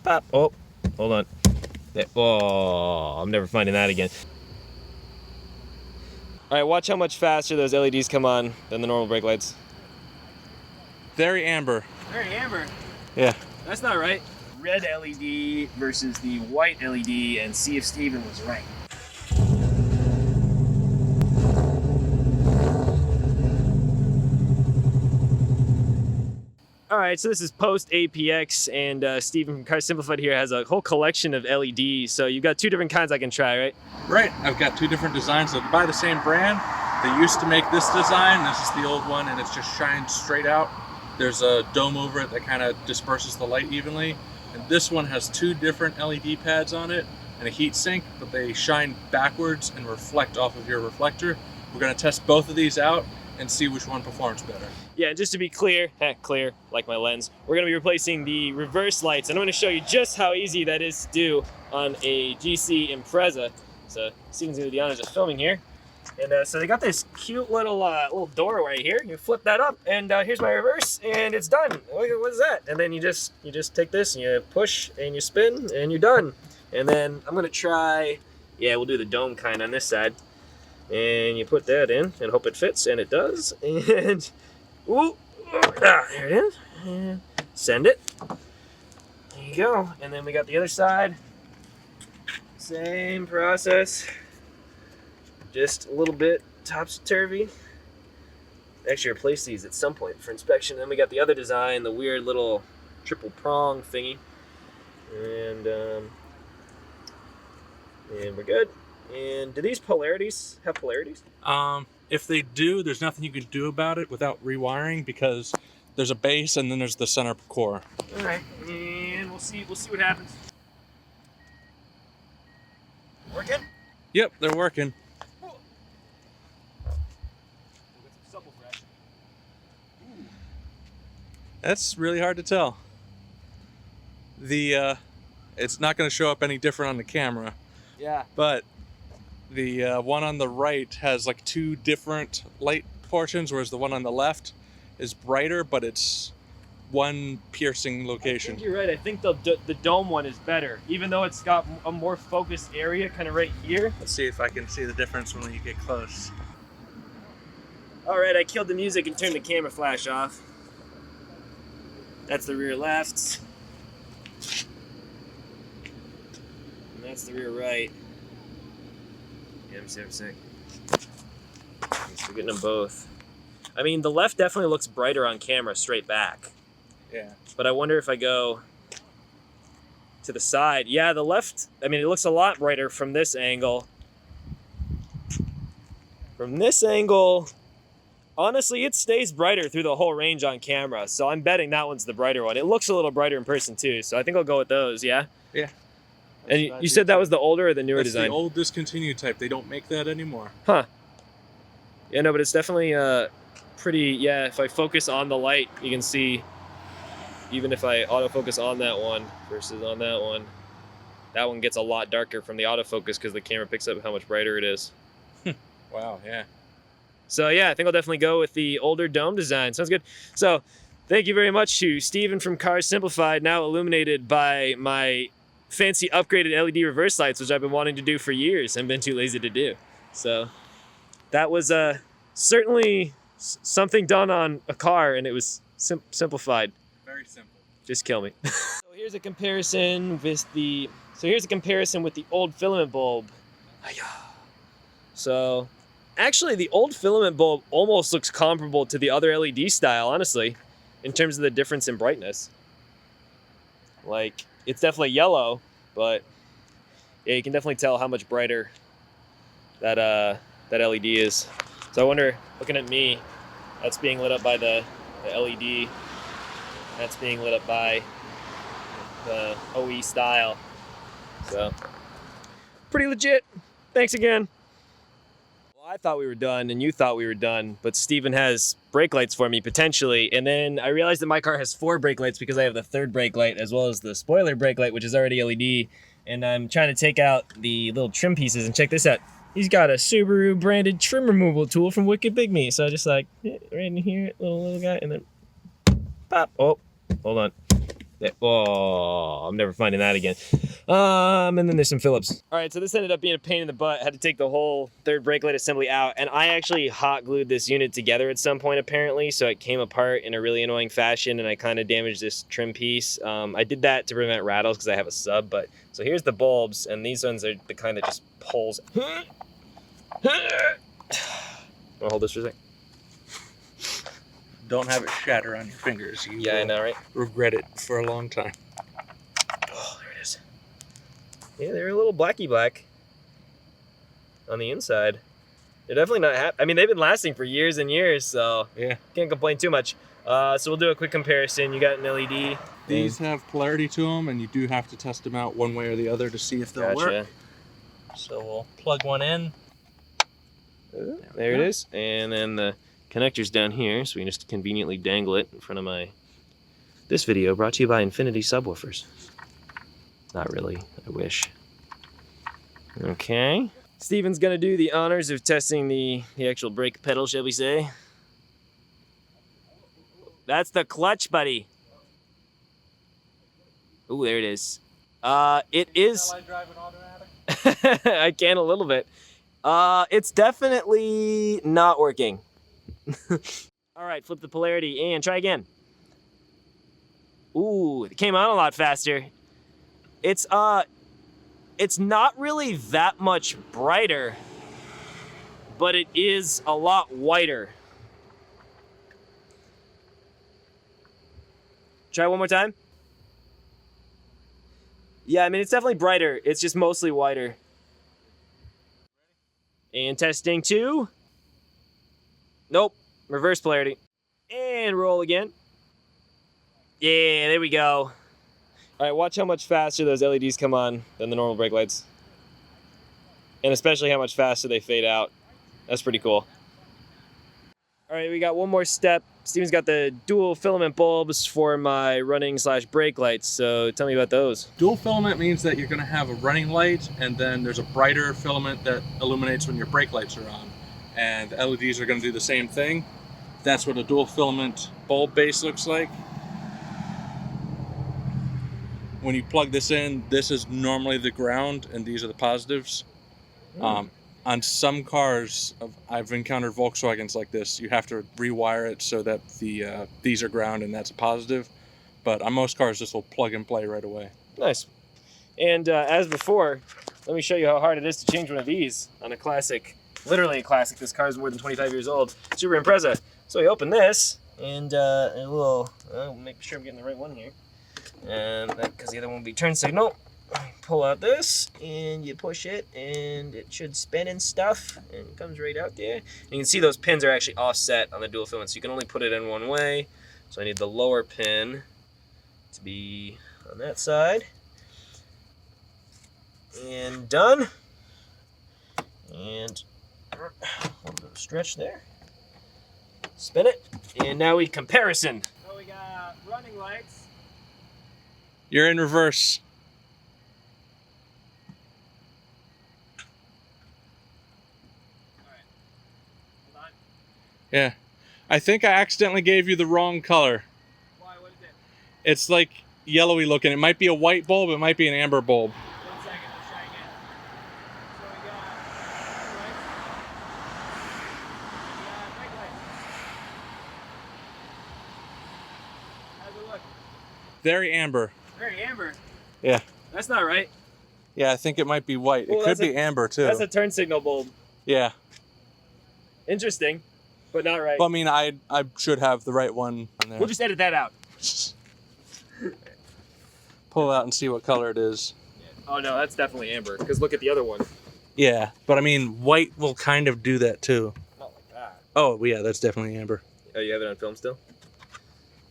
Pop. Oh, hold on. There. Oh, I'm never finding that again. All right, watch how much faster those LEDs come on than the normal brake lights. Very amber. Very amber? Yeah. That's not right. Red LED versus the white LED, and see if Steven was right. All right, so this is post APX, and Steven from Cars Simplified here has a whole collection of LEDs. So you've got two different kinds I can try, right? Right, I've got two different designs. They're by the same brand. They used to make this design. This is the old one, and it's just shined straight out. There's a dome over it that kind of disperses the light evenly. And this one has two different LED pads on it and a heat sink, but they shine backwards and reflect off of your reflector. We're gonna test both of these out and see which one performs better. Yeah, and just to be clear, clear, like my lens, we're gonna be replacing the reverse lights, and I'm gonna show you just how easy that is to do on a GC Impreza. So Steven's gonna do the honors of filming here. And so they got this cute little door right here. You flip that up, and here's my reverse, and it's done. What is that? And then you just take this, and you push, and you spin, and you're done. And then I'm gonna try, yeah, we'll do the dome kind on this side. And you put that in, and hope it fits, and it does. And, ooh, there it is. And send it. There you go. And then we got the other side. Same process. Just a little bit topsy-turvy. Actually replace these at some point for inspection. Then we got the other design, the weird little triple prong thingy. And we're good. And do these polarities have polarities? If they do, there's nothing you can do about it without rewiring, because there's a base and then there's the center core. All right, and we'll see what happens. Working? Yep, they're working. That's really hard to tell. It's not going to show up any different on the camera. Yeah. But the one on the right has like two different light portions, whereas the one on the left is brighter, but it's one piercing location. I think you're right. I think the dome one is better, even though it's got a more focused area kind of right here. Let's see if I can see the difference when you get close. All right, I killed the music and turned the camera flash off. That's the rear left. And that's the rear right. Yeah, I'm sick. I'm still getting them both. I mean, the left definitely looks brighter on camera straight back. Yeah. But I wonder if I go to the side. Yeah, the left, I mean, it looks a lot brighter from this angle. From this angle, honestly, it stays brighter through the whole range on camera. So I'm betting that one's the brighter one. It looks a little brighter in person too. So I think I'll go with those, yeah? Yeah. And you said that was the older or the newer That's design? the old discontinued type. They don't make that anymore. Huh. Yeah, no, but it's definitely pretty, yeah, if I focus on the light, you can see, even if I autofocus on that one versus on that one gets a lot darker from the autofocus because the camera picks up how much brighter it is. Wow, yeah. So yeah, I think I'll definitely go with the older dome design. Sounds good. So thank you very much to Steven from Cars Simplified, now illuminated by my fancy upgraded LED reverse lights, which I've been wanting to do for years and been too lazy to do. So that was certainly something done on a car, and it was simplified. Very simple. Just kill me. So here's a comparison with the old filament bulb. So actually the old filament bulb almost looks comparable to the other LED style, honestly, in terms of the difference in brightness. Like, it's definitely yellow, but yeah, you can definitely tell how much brighter that LED is. So I wonder, looking at me, that's being lit up by the LED. That's being lit up by the OE style. So, pretty legit. Thanks again. Well, I thought we were done, and you thought we were done, but Steven has brake lights for me, potentially. And then I realized that my car has 4 brake lights because I have the 3rd brake light, as well as the spoiler brake light, which is already LED. And I'm trying to take out the little trim pieces, and check this out. He's got a Subaru branded trim removal tool from Wicked Big Me. So I just like, right in here, little guy, and then pop. Oh, hold on. Oh, I'm never finding that again. And then there's some Phillips. All right, so this ended up being a pain in the butt. I had to take the whole third brake light assembly out, and I actually hot glued this unit together at some point apparently, so it came apart in a really annoying fashion, and I kind of damaged this trim piece. I did that to prevent rattles because I have a sub, but so here's the bulbs, and these ones are the kind that just pulls. I'll hold this for a second. Don't have it shatter on your fingers. You Yeah, I know, right? regret it for a long time. Oh, there it is. Yeah, they're a little blacky black on the inside. They're definitely not happy. I mean, they've been lasting for years and years, so yeah, can't complain too much. So we'll do a quick comparison. You got an LED. These have polarity to them, and you do have to test them out one way or the other to see if they'll work. So we'll plug one in. There it is. And then the connector's down here, so we can just conveniently dangle it in front of my... This video brought to you by Infinity Subwoofers. Not really, I wish. Okay. Steven's gonna do the honors of testing the actual brake pedal, shall we say. That's the clutch, buddy. Ooh, there it is. It is... Shall I drive an automatic? I can a little bit. It's definitely not working. All right, flip the polarity and try again. Ooh, it came on a lot faster. It's not really that much brighter, but it is a lot whiter. Try one more time. Yeah, I mean, it's definitely brighter. It's just mostly whiter. And testing 2. Nope, reverse polarity. And roll again. Yeah, there we go. All right, watch how much faster those LEDs come on than the normal brake lights. And especially how much faster they fade out. That's pretty cool. All right, we got one more step. Steven's got the dual filament bulbs for my running / brake lights, so tell me about those. Dual filament means that you're going to have a running light, and then there's a brighter filament that illuminates when your brake lights are on. And the LEDs are going to do the same thing. That's what a dual filament bulb base looks like. When you plug this in, this is normally the ground, and these are the positives. On some cars, I've encountered Volkswagens like this. You have to rewire it so that these are ground and that's a positive. But on most cars, this will plug and play right away. Nice. And as before, let me show you how hard it is to change one of these on a classic, literally a classic. This car is more than 25 years old. Subaru Impreza. So we open this, and a little, make sure I'm getting the right one here. And because the other one will be turn signal. Pull out this and you push it and it should spin and stuff and it comes right out there. And you can see those pins are actually offset on the dual filament, so you can only put it in one way. So I need the lower pin to be on that side. And done. And a little bit of stretch there. Spin it. And now we comparison. So we got running lights. You're in reverse. Yeah. I think I accidentally gave you the wrong color. Why? What is it? It's like yellowy looking. It might be a white bulb. It might be an amber bulb. 1 second. Let's try again. So we got brake lights. How's it look? Very amber. Very amber. Yeah. That's not right. Yeah, I think it might be white. Well, it could be amber too. That's a turn signal bulb. Yeah. Interesting, but not right. Well, I mean, I should have the right one on there. We'll just edit that out. Pull it out and see what color it is. Oh no, that's definitely amber. Because look at the other one. Yeah, but I mean, white will kind of do that too. Not like that. Oh, yeah, that's definitely amber. Oh, you have it on film still?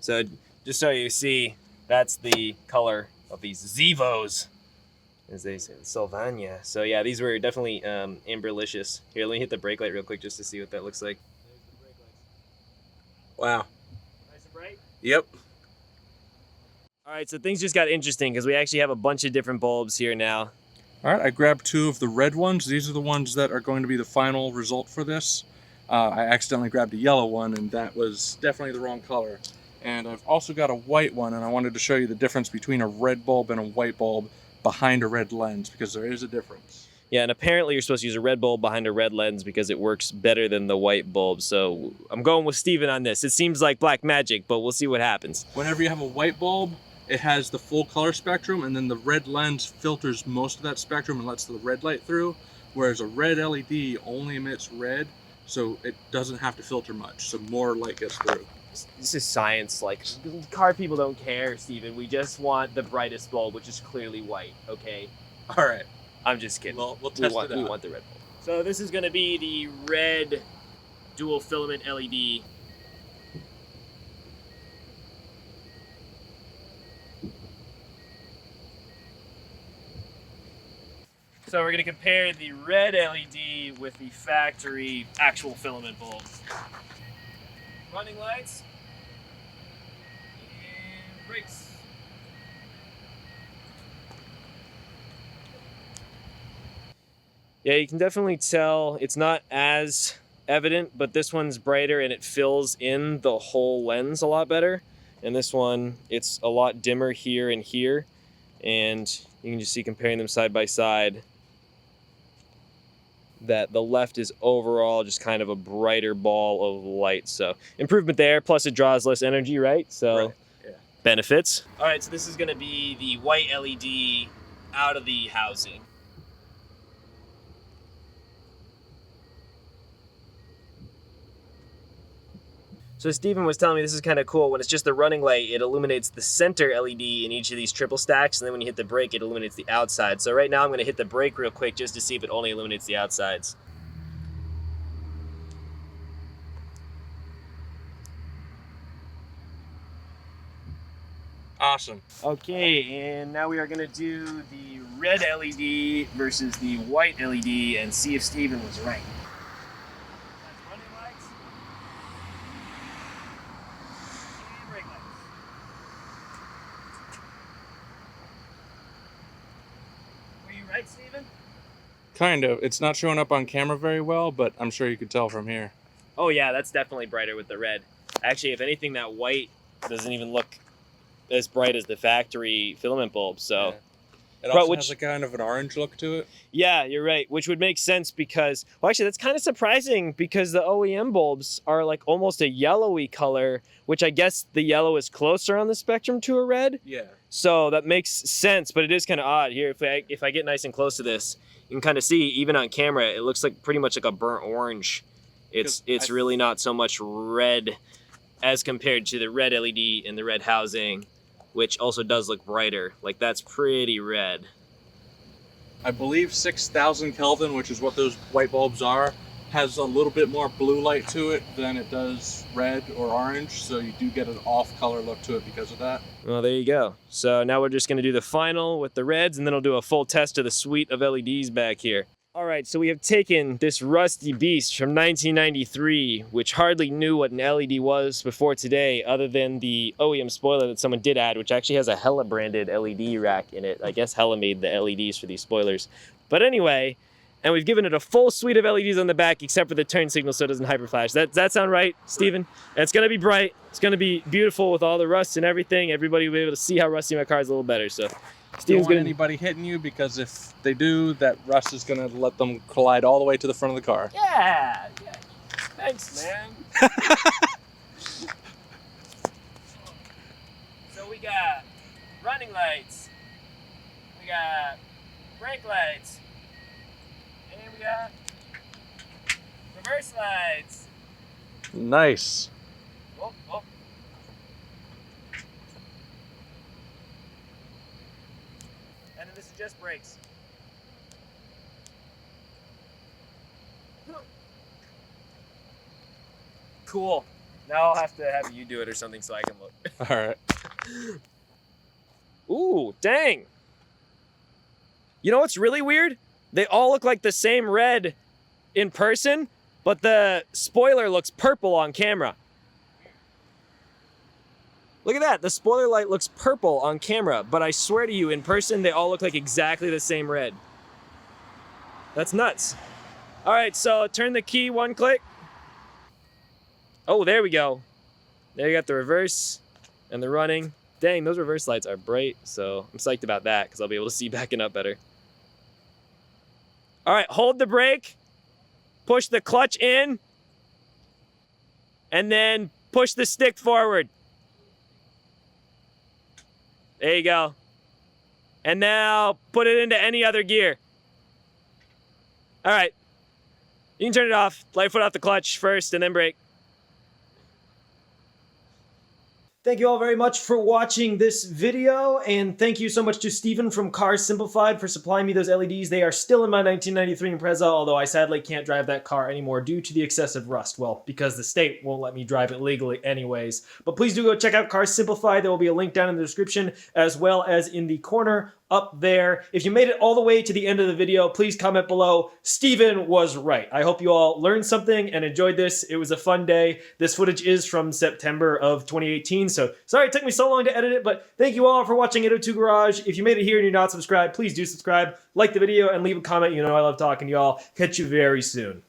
So, just so you see, that's the color of these Zevos, as they say, Sylvania. So yeah, these were definitely amberlicious. Here, let me hit the brake light real quick just to see what that looks like. There's the brake lights. Wow. Nice and bright? Yep. All right, so things just got interesting because we actually have a bunch of different bulbs here now. All right, I grabbed 2 of the red ones. These are the ones that are going to be the final result for this. I accidentally grabbed a yellow one, and that was definitely the wrong color. And I've also got a white one, and I wanted to show you the difference between a red bulb and a white bulb behind a red lens, because there is a difference. Yeah, and apparently you're supposed to use a red bulb behind a red lens because it works better than the white bulb. So I'm going with Steven on this. It seems like black magic, but we'll see what happens. Whenever you have a white bulb, it has the full color spectrum, and then the red lens filters most of that spectrum and lets the red light through, whereas a red LED only emits red, so it doesn't have to filter much, so more light gets through. This is science. Like, car people don't care, Steven. We just want the brightest bulb, which is clearly white, okay? All right. I'm just kidding. Well, we'll test it out. We want the red bulb. So this is going to be the red dual filament LED. So we're going to compare the red LED with the factory actual filament bulb. Running lights. And brakes. Yeah, you can definitely tell it's not as evident, but this one's brighter and it fills in the whole lens a lot better. And this one, it's a lot dimmer here and here. And you can just see, comparing them side by side, that the left is overall just kind of a brighter ball of light. So improvement there, plus it draws less energy, right? So Right. Yeah. Benefits. All right, so this is gonna be the white LED out of the housing. So Steven was telling me this is kind of cool. When it's just the running light, it illuminates the center LED in each of these triple stacks, and then when you hit the brake, it illuminates the outside. So right now I'm going to hit the brake real quick just to see if it only illuminates the outsides. Awesome. Okay, and now we are going to do the red LED versus the white LED and see if Steven was right. Right, Steven? Kind of. It's not showing up on camera very well, but I'm sure you could tell from here. Oh yeah, that's definitely brighter with the red. Actually, if anything, that white doesn't even look as bright as the factory filament bulb. So, Yeah. It also has a kind of an orange look to it. Yeah, you're right, which would make sense because, well, actually, that's kind of surprising because the OEM bulbs are like almost a yellowy color, which I guess the yellow is closer on the spectrum to a red. Yeah. So that makes sense, but it is kind of odd here. If I get nice and close to this, you can kind of see, even on camera, it looks like pretty much like a burnt orange. It's really not so much red as compared to the red LED in the red housing, which also does look brighter. Like, that's pretty red. I believe 6,000 Kelvin, which is what those white bulbs are, has a little bit more blue light to it than it does red or orange, so you do get an off-color look to it because of that. Well, there you go. So now we're just going to do the final with the reds, and then I'll do a full test of the suite of LEDs back here. All right, so we have taken this rusty beast from 1993, which hardly knew what an LED was before today, other than the OEM spoiler that someone did add, which actually has a Hella branded LED rack in it. I guess Hella made the LEDs for these spoilers. But anyway, and we've given it a full suite of LEDs on the back, except for the turn signal so it doesn't hyperflash. Does that sound right, Steven? And it's going to be bright. It's going to be beautiful with all the rust and everything. Everybody will be able to see how rusty my car is a little better. So Steven's don't want anybody hitting you, because if they do, that rust is going to let them collide all the way to the front of the car. Yeah. Thanks, man. So we got running lights. We got brake lights. And we got reverse lights. Nice. Oh. And then this is just brakes. Cool. Now I'll have to have you do it or something so I can look. All right. Ooh, dang. You know what's really weird? They all look like the same red in person, but the spoiler looks purple on camera. Look at that. The spoiler light looks purple on camera, but I swear to you, in person, they all look like exactly the same red. That's nuts. All right, so turn the key one click. Oh, there we go. There you got the reverse and they're running. Dang, those reverse lights are bright, so I'm psyched about that because I'll be able to see backing up better. All right, hold the brake, push the clutch in, and then push the stick forward. There you go. And now put it into any other gear. All right, you can turn it off. Light foot off the clutch first and then brake. Thank you all very much for watching this video, and thank you so much to Steven from Cars Simplified for supplying me those LEDs. They are still in my 1993 Impreza, although I sadly can't drive that car anymore due to the excessive rust. Well, because the state won't let me drive it legally anyways. But please do go check out Cars Simplified. There will be a link down in the description, as well as in the corner up there. If you made it all the way to the end of the video, please comment below, Steven was right. I hope you all learned something and enjoyed this. It was a fun day. This footage is from September of 2018, so sorry it took me so long to edit it, but thank you all for watching 802 Garage. If you made it here and you're not subscribed, please do subscribe, like the video, and leave a comment. You know I love talking to y'all. Catch you very soon.